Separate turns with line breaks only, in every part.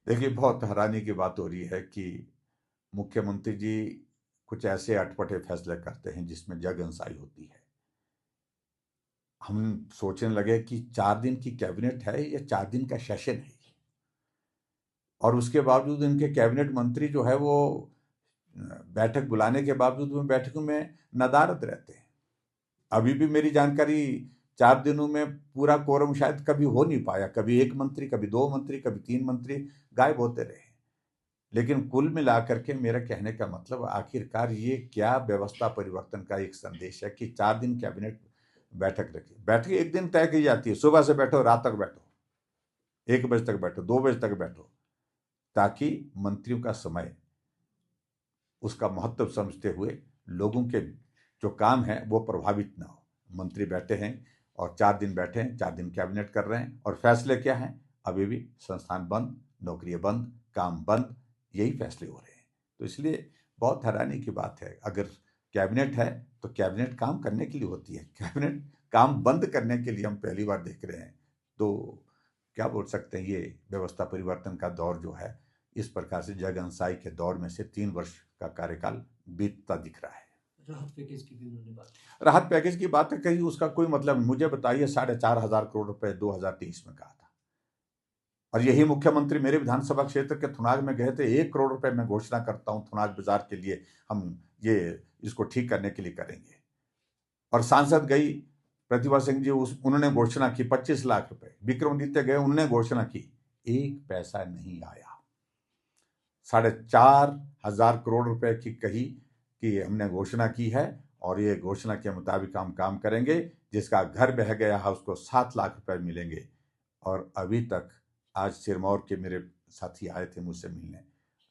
देखिए, बहुत हैरानी की बात हो रही है कि मुख्यमंत्री जी कुछ ऐसे अटपटे फैसले करते हैं जिसमें जग हंसाई होती है। हम सोचने लगे कि 4 दिन की कैबिनेट है या 4 दिन का सेशन है, और उसके बावजूद इनके कैबिनेट मंत्री जो है वो बैठक बुलाने के बावजूद में बैठकों में नदारद रहते हैं। अभी भी मेरी जानकारी, 4 दिनों में पूरा कोरम शायद कभी हो नहीं पाया। कभी एक मंत्री, कभी दो मंत्री, कभी तीन मंत्री गायब होते रहे। लेकिन कुल मिलाकर के मेरा कहने का मतलब, आखिरकार ये क्या व्यवस्था परिवर्तन का एक संदेश है कि 4 दिन कैबिनेट बैठक रखी। बैठक एक दिन तय की जाती है, सुबह से बैठो, रात तक बैठो, 1 बजे तक बैठो, 2 बजे तक बैठो, ताकि मंत्रियों का समय, उसका महत्व समझते हुए लोगों के जो काम है वो प्रभावित ना हो। मंत्री बैठे हैं और 4 दिन बैठे हैं, 4 दिन कैबिनेट कर रहे हैं, और फैसले क्या हैं? अभी भी संस्थान बंद, नौकरियां बंद, काम बंद, यही फैसले हो रहे हैं। तो इसलिए बहुत हैरानी की बात है। अगर कैबिनेट है तो कैबिनेट काम करने के लिए होती है, कैबिनेट काम बंद करने के लिए हम पहली बार देख रहे हैं। तो क्या बोल सकते हैं, ये व्यवस्था परिवर्तन का दौर जो है, इस प्रकार से जगहंसाई के दौर में से 3 वर्ष का कार्यकाल बीतता दिख रहा है।
राहत पैकेज की भी उन्होंने बात
राहत पैकेज की बात कही, उसका कोई मतलब नहीं। मुझे बताइए, 4,500 करोड़ रुपए 2023 में कहा था, और यही मुख्यमंत्री मेरे विधानसभा क्षेत्र के थुनाग में गए थे। 1 करोड़ रुपए मैं घोषणा करता हूं थुनाग बाजार के लिए, हम ये इसको ठीक करने के लिए करेंगे। और सांसद गई प्रतिभा सिंह जी, उस उन्होंने घोषणा की 25 लाख रुपए। विक्रमादित्य गए, उन्होंने घोषणा की, एक पैसा नहीं आया। 4,500 करोड़ रुपए की कही कि हमने घोषणा की है, और ये घोषणा के मुताबिक हम काम करेंगे। जिसका घर बह गया है उसको 7 लाख रुपए मिलेंगे। और अभी तक, आज सिरमौर के मेरे साथी आए थे मुझसे मिलने,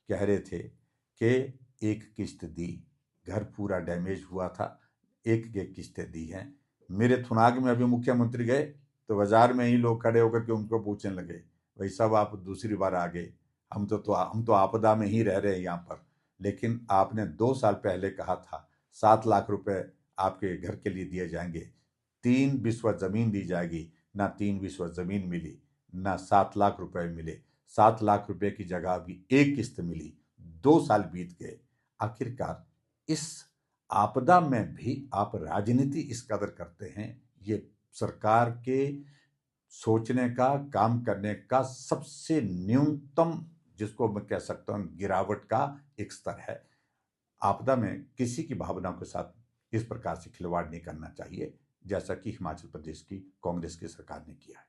कह रहे थे कि एक किस्त दी, घर पूरा डैमेज हुआ था, एक एक किस्तें दी हैं। मेरे थुनाग में अभी मुख्यमंत्री गए तो बाजार में ही लोग खड़े होकर के उनको पूछने लगे, भाई साहब आप दूसरी बार आ गए, हम तो आपदा में ही रह रहे हैं यहाँ पर, लेकिन आपने 2 साल पहले कहा था 7 लाख रुपए आपके घर के लिए दिए जाएंगे, 3 बिस्वा जमीन दी जाएगी, ना 3 बिस्वा जमीन मिली, ना 7 लाख रुपए मिले। 7 लाख रुपए की जगह अभी एक किस्त मिली। 2 साल बीत गए। आखिरकार इस आपदा में भी आप राजनीति इस कदर करते हैं, ये सरकार के सोचने का, काम करने का सबसे न्यूनतम, जिसको मैं कह सकता हूं गिरावट का एक स्तर है। आपदा में किसी की भावना के साथ इस प्रकार से खिलवाड़ नहीं करना चाहिए, जैसा कि हिमाचल प्रदेश की कांग्रेस की सरकार ने किया है।